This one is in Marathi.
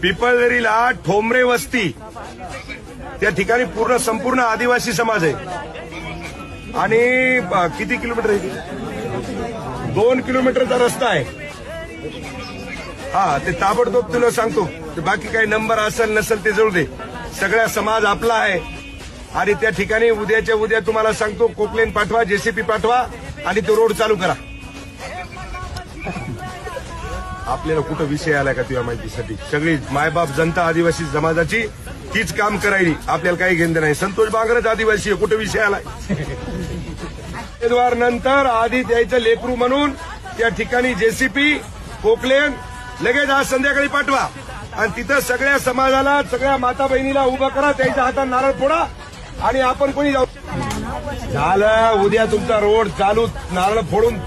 पिपळदरीला ठोंबरे वस्ती त्या ठिकाणी संपूर्ण आदिवासी समाज आहे आणि किती किलोमीटर आहे? 2 किलोमीटरचा रस्ता आहे. हा, ते ताबडतोब तुला सांगतो. बाकी काही नंबर असेल नसेल ते जळू दे. सगळा समाज आपला आहे आणि त्या ठिकाणी उद्याच्या उद्या तुम्हाला सांगतो कोकलेन पाठवा, जेसीपी पाठवा आणि तो रोड चालू करा. आपल्याला कुठं विषय आलाय का तुझ्या माहितीसाठी? सगळी मायबाप जनता आदिवासी समाजाची तीच काम करायली. आपल्याला काही घेणं नाही. संतोष बांगरच आदिवासी आहे, कुठं विषय आलाय? उमेदवार नंतर आधी द्यायचं लेकरू म्हणून त्या ठिकाणी जेसीपी कोकलेन लगेच आज संध्याकाळी पाठवा आणि तिथं सगळ्या समाजाला, सगळ्या माता बहिणीला उभं करा. त्यांच्या हातात नारळ फोडा आणि आपण कोणी जाऊ. झालं, उद्या तुमचा रोड चालू, नारळ फोडून